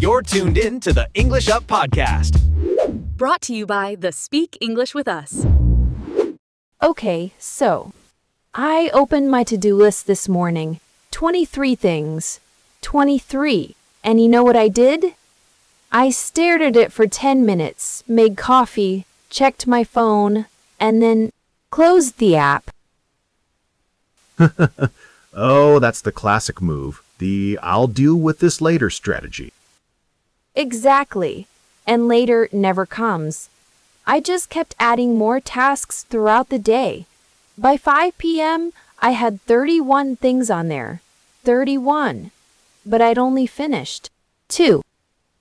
You're tuned in to the English Up Podcast. Brought to you by the Speak English with Us. Okay, so I opened my to-do list this morning. 23 things. 23. And you know what I did? I stared at it for 10 minutes, made coffee, checked my phone, and then closed the app. Oh, that's the classic move. The I'll deal with this later strategy. Exactly. And later never comes. I just kept adding more tasks throughout the day. By 5 p.m., I had 31 things on there. 31. But I'd only finished 2.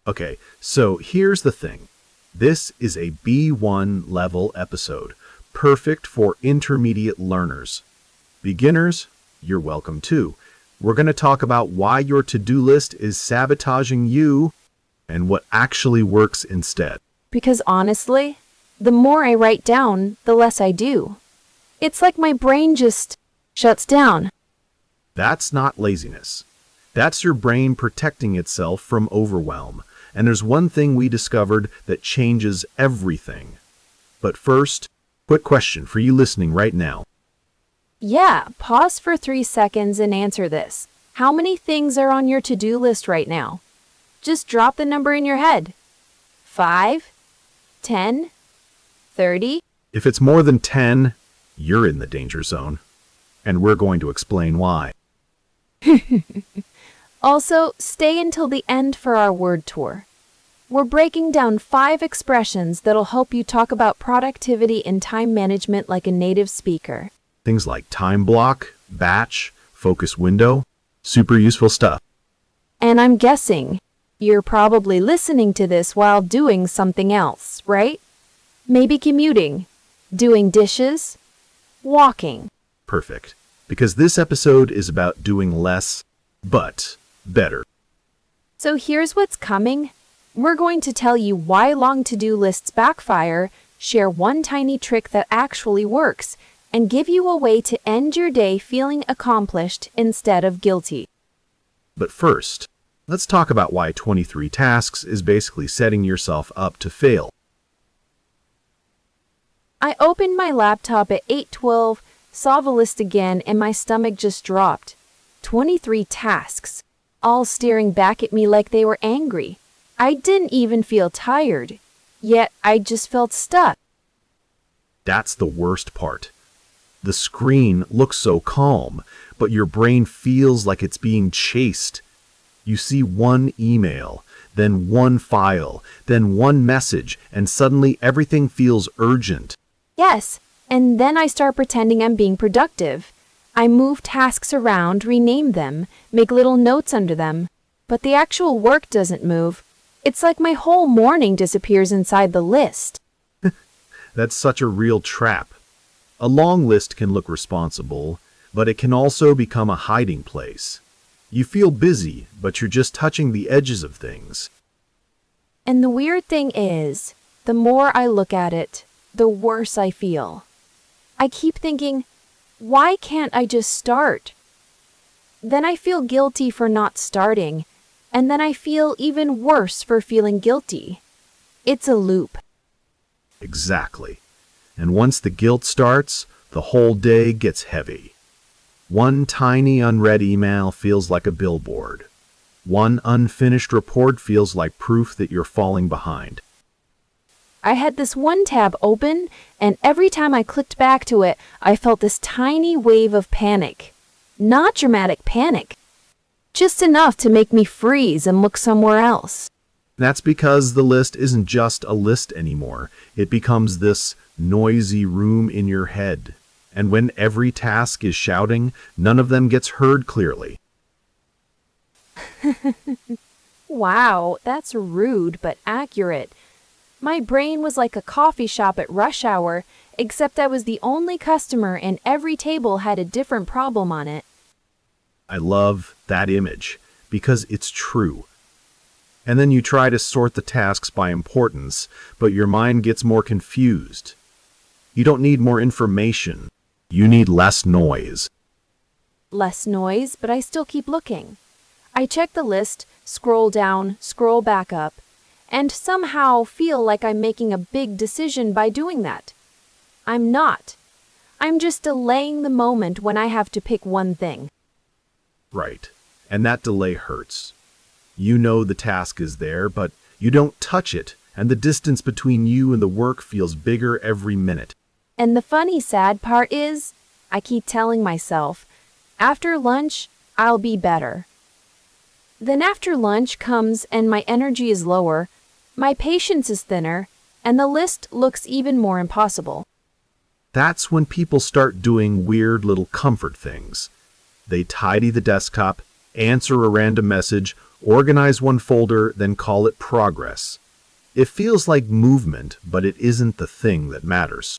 Okay, so here's the thing. This is a B1 level episode, perfect for intermediate learners. Beginners, you're welcome too. We're going to talk about why your to-do list is sabotaging you and what actually works instead. Because honestly, the more I write down, the less I do. It's like my brain just shuts down. That's not laziness. That's your brain protecting itself from overwhelm. And there's one thing we discovered that changes everything. But first, quick question for you listening right now. Yeah, pause for 3 seconds and answer this. How many things are on your to-do list right now? Just drop the number in your head. 5? 10? 30? If it's more than 10, you're in the danger zone. And we're going to explain why. Also, stay until the end for our word tour. We're breaking down 5 expressions that'll help you talk about productivity and time management like a native speaker. Things like time block, batch, focus window, super useful stuff. And I'm guessing you're probably listening to this while doing something else, right? Maybe commuting, doing dishes, walking. Perfect. Because this episode is about doing less, but better. So here's what's coming. We're going to tell you why long to-do lists backfire, share one tiny trick that actually works, and give you a way to end your day feeling accomplished instead of guilty. But first, let's talk about why 23 tasks is basically setting yourself up to fail. I opened my laptop at 8:12, saw the list again, and my stomach just dropped. 23 tasks, all staring back at me like they were angry. I didn't even feel tired, yet I just felt stuck. That's the worst part. The screen looks so calm, but your brain feels like it's being chased. You see one email, then one file, then one message, and suddenly everything feels urgent. Yes, and then I start pretending I'm being productive. I move tasks around, rename them, make little notes under them. But the actual work doesn't move. It's like my whole morning disappears inside the list. That's such a real trap. A long list can look responsible, but it can also become a hiding place. You feel busy, but you're just touching the edges of things. And the weird thing is, the more I look at it, the worse I feel. I keep thinking, why can't I just start? Then I feel guilty for not starting, and then I feel even worse for feeling guilty. It's a loop. Exactly. And once the guilt starts, the whole day gets heavy. One tiny unread email feels like a billboard. One unfinished report feels like proof that you're falling behind. I had this one tab open, and every time I clicked back to it, I felt this tiny wave of panic. Not dramatic panic, just enough to make me freeze and look somewhere else. That's because the list isn't just a list anymore. It becomes this noisy room in your head. And when every task is shouting, none of them gets heard clearly. Wow, that's rude but accurate. My brain was like a coffee shop at rush hour, except I was the only customer and every table had a different problem on it. I love that image because it's true. And then you try to sort the tasks by importance, but your mind gets more confused. You don't need more information. You need less noise. Less noise, but I still keep looking. I check the list, scroll down, scroll back up, and somehow feel like I'm making a big decision by doing that. I'm not. I'm just delaying the moment when I have to pick one thing. Right. And that delay hurts. You know the task is there, but you don't touch it, and the distance between you and the work feels bigger every minute. And the funny, sad part is, I keep telling myself, after lunch, I'll be better. Then after lunch comes and my energy is lower, my patience is thinner, and the list looks even more impossible. That's when people start doing weird little comfort things. They tidy the desktop, answer a random message, organize one folder, then call it progress. It feels like movement, but it isn't the thing that matters.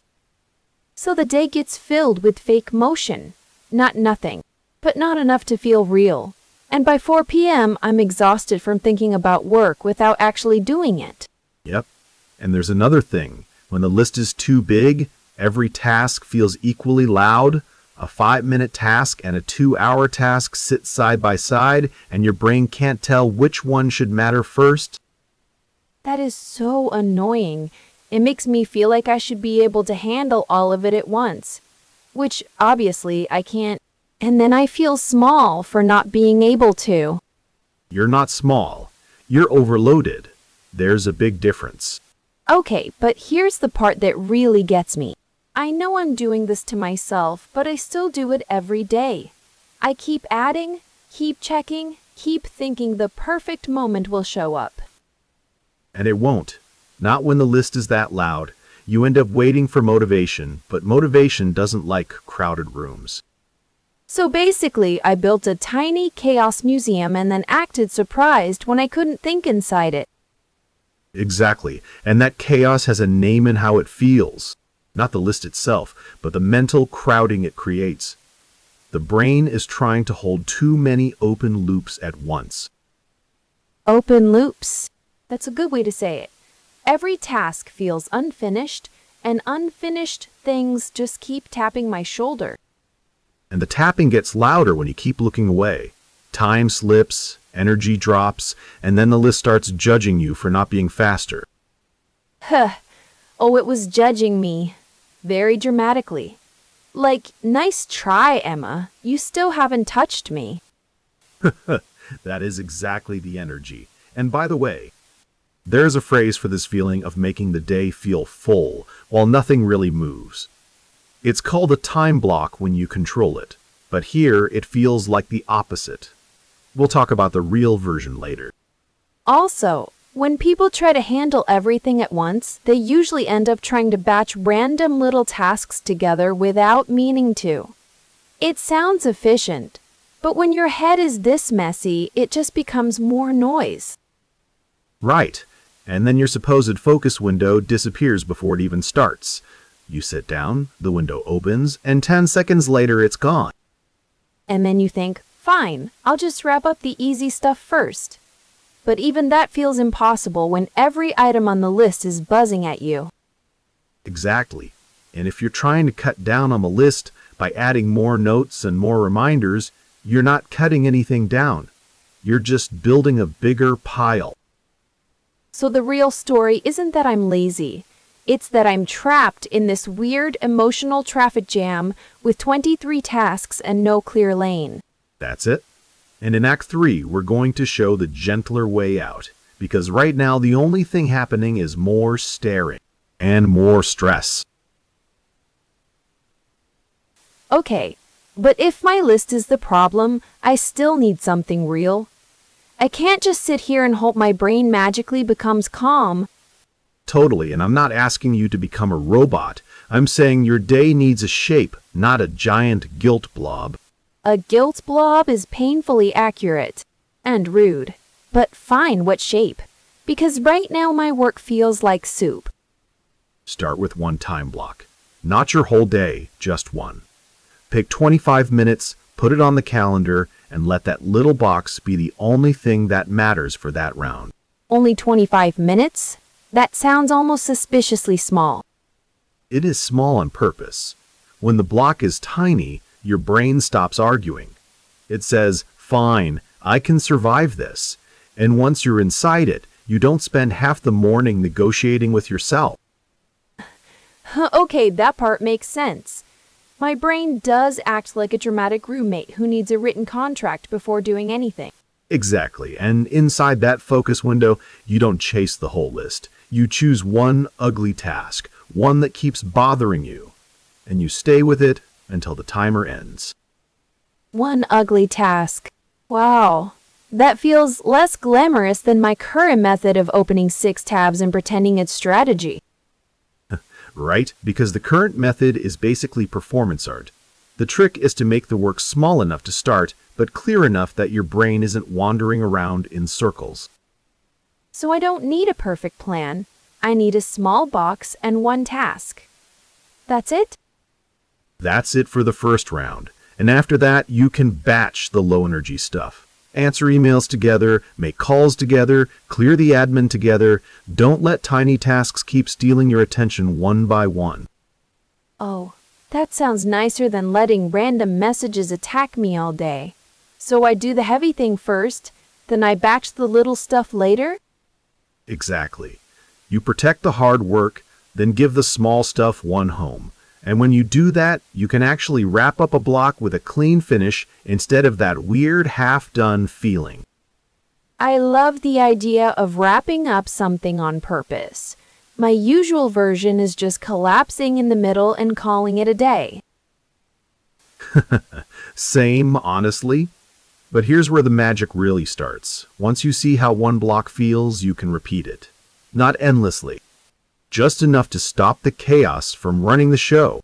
So the day gets filled with fake motion. Not nothing, but not enough to feel real. And by 4 p.m., I'm exhausted from thinking about work without actually doing it. Yep. And there's another thing. When the list is too big, every task feels equally loud. A 5-minute task and a 2-hour task sit side by side, and your brain can't tell which one should matter first. That is so annoying. It makes me feel like I should be able to handle all of it at once, which obviously I can't. And then I feel small for not being able to. You're not small. You're overloaded. There's a big difference. Okay, but here's the part that really gets me. I know I'm doing this to myself, but I still do it every day. I keep adding, keep checking, keep thinking the perfect moment will show up. And it won't. Not when the list is that loud. You end up waiting for motivation, but motivation doesn't like crowded rooms. So basically, I built a tiny chaos museum and then acted surprised when I couldn't think inside it. Exactly. And that chaos has a name in how it feels. Not the list itself, but the mental crowding it creates. The brain is trying to hold too many open loops at once. Open loops. That's a good way to say it. Every task feels unfinished, and unfinished things just keep tapping my shoulder. And the tapping gets louder when you keep looking away. Time slips, energy drops, and then the list starts judging you for not being faster. Huh. Oh, it was judging me. Very dramatically. Like, nice try, Emma. You still haven't touched me. That is exactly the energy. And by the way, there's a phrase for this feeling of making the day feel full while nothing really moves. It's called a time block when you control it, but here it feels like the opposite. We'll talk about the real version later. Also, when people try to handle everything at once, they usually end up trying to batch random little tasks together without meaning to. It sounds efficient, but when your head is this messy, it just becomes more noise. Right, and then your supposed focus window disappears before it even starts. You sit down, the window opens, and 10 seconds later it's gone. And then you think, fine, I'll just wrap up the easy stuff first. But even that feels impossible when every item on the list is buzzing at you. Exactly. And if you're trying to cut down on the list by adding more notes and more reminders, you're not cutting anything down. You're just building a bigger pile. So the real story isn't that I'm lazy. It's that I'm trapped in this weird emotional traffic jam with 23 tasks and no clear lane. That's it. And in Act 3, we're going to show the gentler way out, because right now the only thing happening is more staring and more stress. Okay, but if my list is the problem, I still need something real. I can't just sit here and hope my brain magically becomes calm. Totally, and I'm not asking you to become a robot. I'm saying your day needs a shape, not a giant guilt blob. A guilt blob is painfully accurate and rude. But fine, what shape? Because right now my work feels like soup. Start with one time block. Not your whole day, just one. Pick 25 minutes, put it on the calendar, and let that little box be the only thing that matters for that round. Only 25 minutes? That sounds almost suspiciously small. It is small on purpose. When the block is tiny, your brain stops arguing. It says, fine, I can survive this. And once you're inside it, you don't spend half the morning negotiating with yourself. Okay, that part makes sense. My brain does act like a dramatic roommate who needs a written contract before doing anything. Exactly. And inside that focus window, you don't chase the whole list. You choose one ugly task, one that keeps bothering you, and you stay with it until the timer ends. One ugly task. Wow. That feels less glamorous than my current method of opening 6 tabs and pretending it's strategy. Right? Because the current method is basically performance art. The trick is to make the work small enough to start, but clear enough that your brain isn't wandering around in circles. So I don't need a perfect plan. I need a small box and one task. That's it? That's it for the first round. And after that, you can batch the low-energy stuff. Answer emails together, make calls together, clear the admin together. Don't let tiny tasks keep stealing your attention one by one. Oh, that sounds nicer than letting random messages attack me all day. So I do the heavy thing first, then I batch the little stuff later? Exactly. You protect the hard work, then give the small stuff one home. And when you do that, you can actually wrap up a block with a clean finish instead of that weird half-done feeling. I love the idea of wrapping up something on purpose. My usual version is just collapsing in the middle and calling it a day. Same, honestly. But here's where the magic really starts. Once you see how one block feels, you can repeat it. Not endlessly. Just enough to stop the chaos from running the show.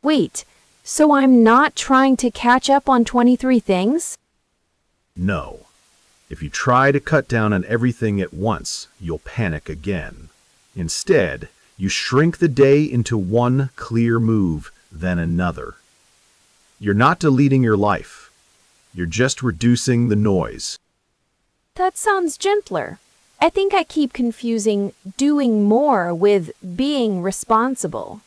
Wait, so I'm not trying to catch up on 23 things? No. If you try to cut down on everything at once, you'll panic again. Instead, you shrink the day into one clear move, then another. You're not deleting your life. You're just reducing the noise. That sounds gentler. I think I keep confusing doing more with being responsible.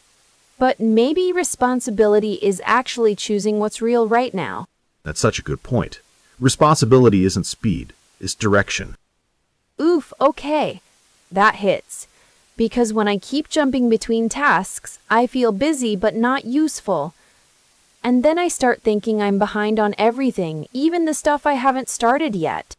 But maybe responsibility is actually choosing what's real right now. That's such a good point. Responsibility isn't speed, it's direction. Oof, okay. That hits. Because when I keep jumping between tasks, I feel busy but not useful. And then I start thinking I'm behind on everything, even the stuff I haven't started yet.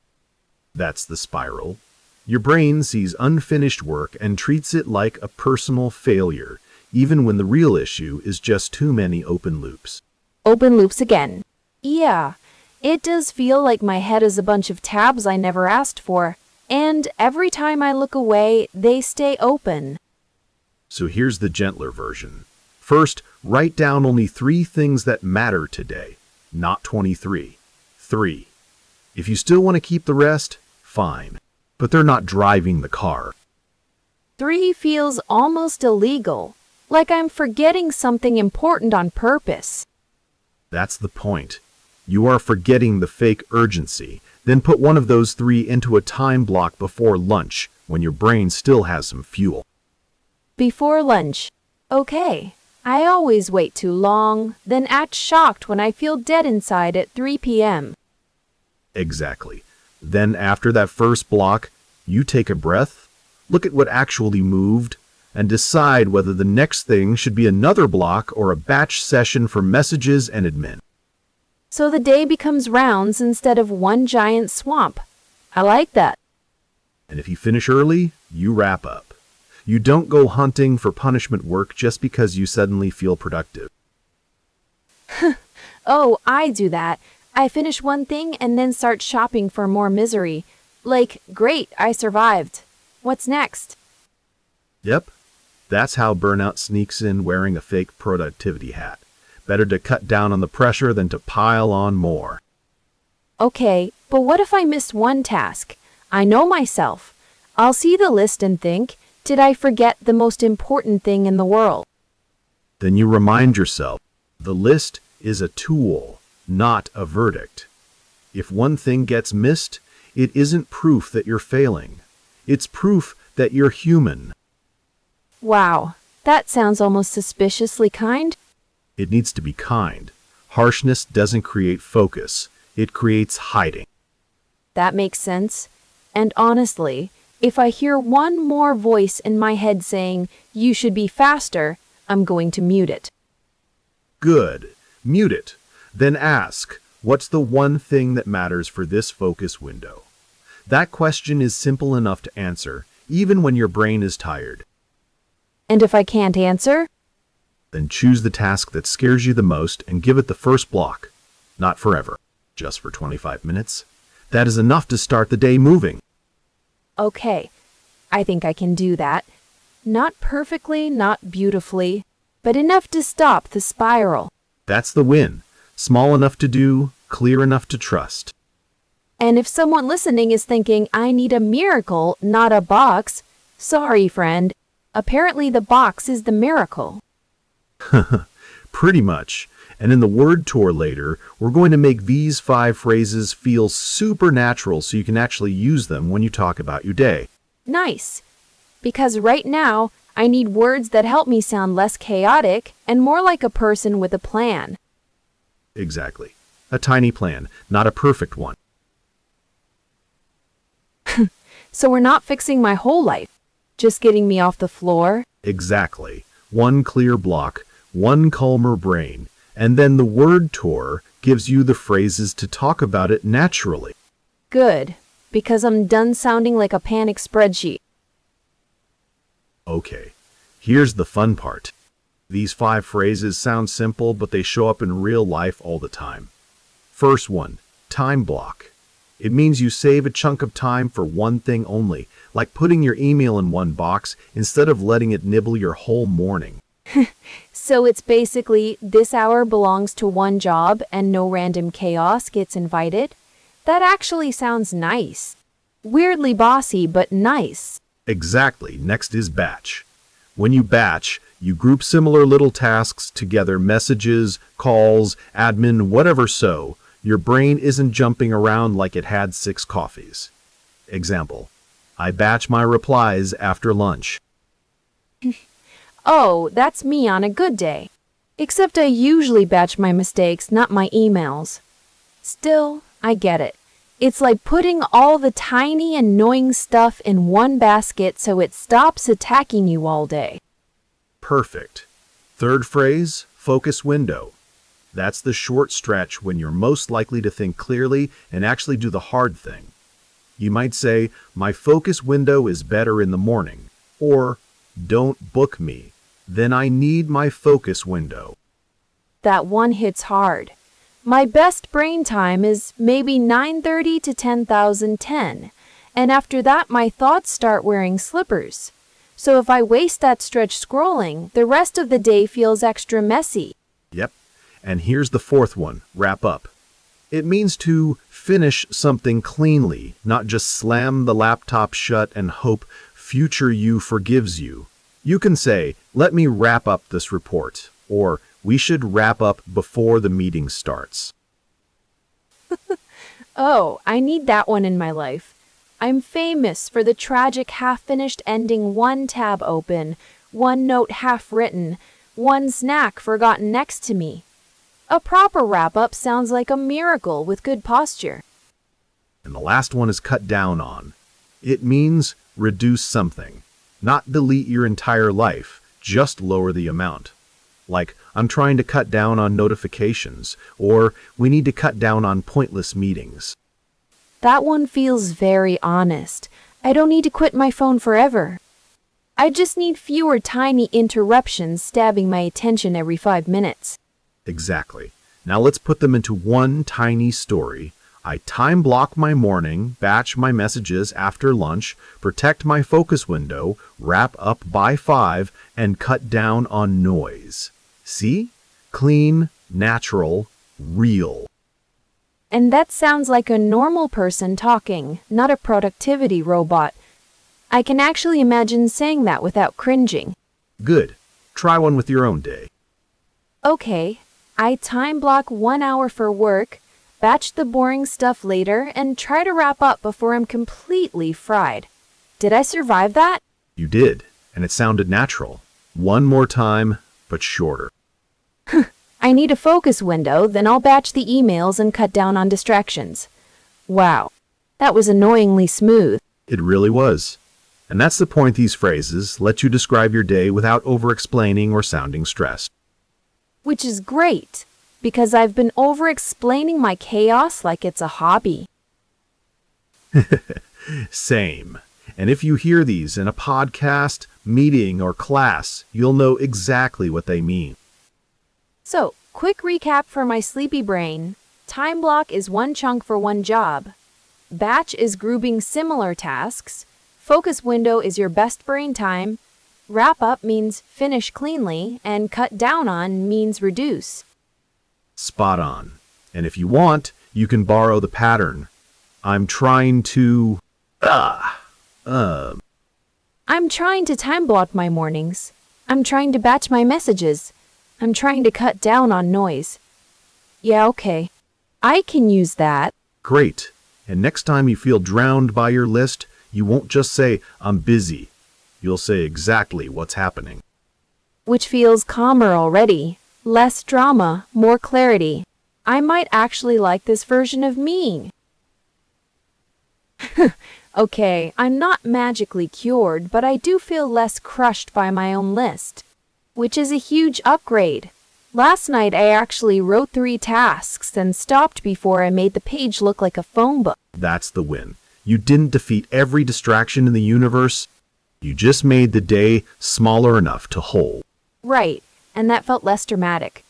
That's the spiral. Your brain sees unfinished work and treats it like a personal failure, even when the real issue is just too many open loops. Open loops again. Yeah, it does feel like my head is a bunch of tabs I never asked for, and every time I look away, they stay open. So here's the gentler version. First, write down only 3 things that matter today, not 23. 3. If you still want to keep the rest, fine. But they're not driving the car. 3 feels almost illegal, like I'm forgetting something important on purpose. That's the point. You are forgetting the fake urgency. Then put one of those 3 into a time block before lunch, when your brain still has some fuel. Before lunch. Okay. I always wait too long, then act shocked when I feel dead inside at 3 p.m. Exactly. Then after that first block, you take a breath, look at what actually moved, and decide whether the next thing should be another block or a batch session for messages and admin. So the day becomes rounds instead of one giant swamp. I like that. And if you finish early, you wrap up. You don't go hunting for punishment work just because you suddenly feel productive. Oh, I do that. I finish one thing and then start shopping for more misery. Like, great, I survived. What's next? Yep, that's how burnout sneaks in wearing a fake productivity hat. Better to cut down on the pressure than to pile on more. Okay, but what if I miss one task? I know myself. I'll see the list and think, did I forget the most important thing in the world? Then you remind yourself, the list is a tool, not a verdict. If one thing gets missed, it isn't proof that you're failing. It's proof that you're human. Wow, that sounds almost suspiciously kind. It needs to be kind. Harshness doesn't create focus. It creates hiding. That makes sense. And honestly, if I hear one more voice in my head saying, you should be faster, I'm going to mute it. Good. Mute it. Then ask, what's the one thing that matters for this focus window? That question is simple enough to answer, even when your brain is tired. And if I can't answer? Then choose the task that scares you the most and give it the first block. Not forever, just for 25 minutes. That is enough to start the day moving. Okay, I think I can do that. Not perfectly, not beautifully, but enough to stop the spiral. That's the win. Small enough to do, clear enough to trust. And if someone listening is thinking, I need a miracle, not a box, sorry, friend. Apparently the box is the miracle. Pretty much. And in the word tour later, we're going to make these 5 phrases feel supernatural so you can actually use them when you talk about your day. Nice. Because right now, I need words that help me sound less chaotic and more like a person with a plan. Exactly. A tiny plan, not a perfect one. So we're not fixing my whole life, just getting me off the floor. Exactly. One clear block, one calmer brain, and then the word tour gives you the phrases to talk about it naturally. Good, because I'm done sounding like a panic spreadsheet. Okay, here's the fun part. These 5 phrases sound simple, but they show up in real life all the time. First one, time block. It means you save a chunk of time for one thing only, like putting your email in one box instead of letting it nibble your whole morning. So it's basically this hour belongs to one job and no random chaos gets invited? That actually sounds nice. Weirdly bossy, but nice. Exactly. Next is batch. When you batch, you group similar little tasks together, messages, calls, admin, whatever, so your brain isn't jumping around like it had 6 coffees. Example, I batch my replies after lunch. Oh, that's me on a good day. Except I usually batch my mistakes, not my emails. Still, I get it. It's like putting all the tiny, annoying stuff in one basket so it stops attacking you all day. Perfect. Third phrase, focus window. That's the short stretch when you're most likely to think clearly and actually do the hard thing. You might say, my focus window is better in the morning, or don't book me, then I need my focus window. That one hits hard. My best brain time is maybe 9:30 to 10,010, and after that my thoughts start wearing slippers. So if I waste that stretch scrolling, the rest of the day feels extra messy. Yep. And here's the fourth one, wrap up. It means to finish something cleanly, not just slam the laptop shut and hope future you forgives you. You can say, let me wrap up this report, or we should wrap up before the meeting starts. Oh, I need that one in my life. I'm famous for the tragic half-finished ending, one tab open, one note half-written, one snack forgotten next to me. A proper wrap-up sounds like a miracle with good posture. And the last one is cut down on. It means reduce something. Not delete your entire life, just lower the amount. Like, I'm trying to cut down on notifications, or we need to cut down on pointless meetings. That one feels very honest. I don't need to quit my phone forever. I just need fewer tiny interruptions stabbing my attention every 5 minutes. Exactly. Now let's put them into one tiny story. I time block my morning, batch my messages after lunch, protect my focus window, wrap up by 5, and cut down on noise. See? Clean, natural, real. And that sounds like a normal person talking, not a productivity robot. I can actually imagine saying that without cringing. Good. Try one with your own day. Okay, I time block 1 hour for work, batch the boring stuff later, and try to wrap up before I'm completely fried. Did I survive that? You did, and it sounded natural. One more time, but shorter. I need a focus window, then I'll batch the emails and cut down on distractions. Wow, That was annoyingly smooth. It really was. And that's the point. These phrases let you describe your day without over-explaining or sounding stressed. Which is great, because I've been over-explaining my chaos like it's a hobby. Same. And if you hear these in a podcast, meeting, or class, you'll know exactly what they mean. So, quick recap for my sleepy brain. Time block is one chunk for one job. Batch is grouping similar tasks. Focus window is your best brain time. Wrap up means finish cleanly, and cut down on means reduce. Spot on. And if you want, you can borrow the pattern. I'm trying to... I'm trying to time block my mornings. I'm trying to batch my messages. I'm trying to cut down on noise. Yeah, okay. I can use that. Great. And next time you feel drowned by your list, you won't just say, I'm busy. You'll say exactly what's happening. Which feels calmer already. Less drama, more clarity. I might actually like this version of me. Okay, I'm not magically cured, but I do feel less crushed by my own list, which is a huge upgrade. Last night I actually wrote 3 tasks and stopped before I made the page look like a phone book. That's the win. You didn't defeat every distraction in the universe. You just made the day smaller enough to hold. Right, and that felt less dramatic.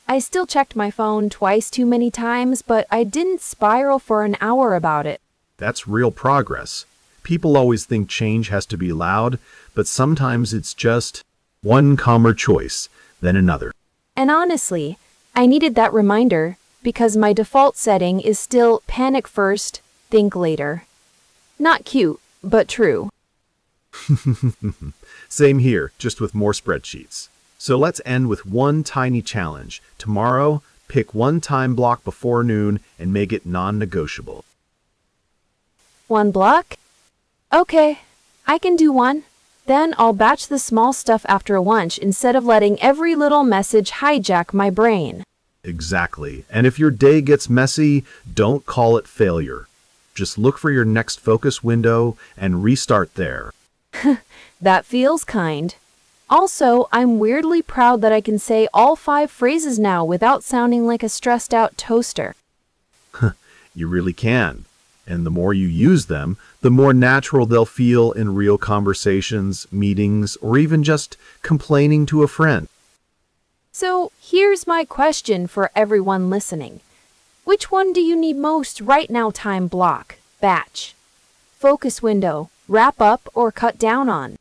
I still checked my phone twice too many times, but I didn't spiral for an hour about it. That's real progress. People always think change has to be loud, but sometimes it's just one calmer choice than another. And honestly, I needed that reminder because my default setting is still panic first, think later. Not cute, but true. Same here, just with more spreadsheets. So let's end with one tiny challenge. Tomorrow, pick one time block before noon and make it non-negotiable. 1 block? Okay, I can do 1. Then I'll batch the small stuff after lunch instead of letting every little message hijack my brain. Exactly. And if your day gets messy, don't call it failure. Just look for your next focus window and restart there. That feels kind. Also, I'm weirdly proud that I can say all 5 phrases now without sounding like a stressed out toaster. You really can. And the more you use them, the more natural they'll feel in real conversations, meetings, or even just complaining to a friend. So, here's my question for everyone listening. Which one do you need most right now? Time block, batch, focus window, wrap up, or cut down on?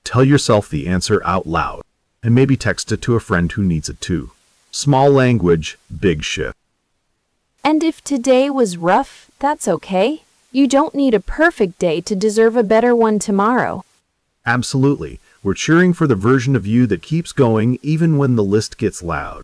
Tell yourself the answer out loud, and maybe text it to a friend who needs it too. Small language, big shift. And if today was rough, that's okay. You don't need a perfect day to deserve a better one tomorrow. Absolutely. We're cheering for the version of you that keeps going even when the list gets loud.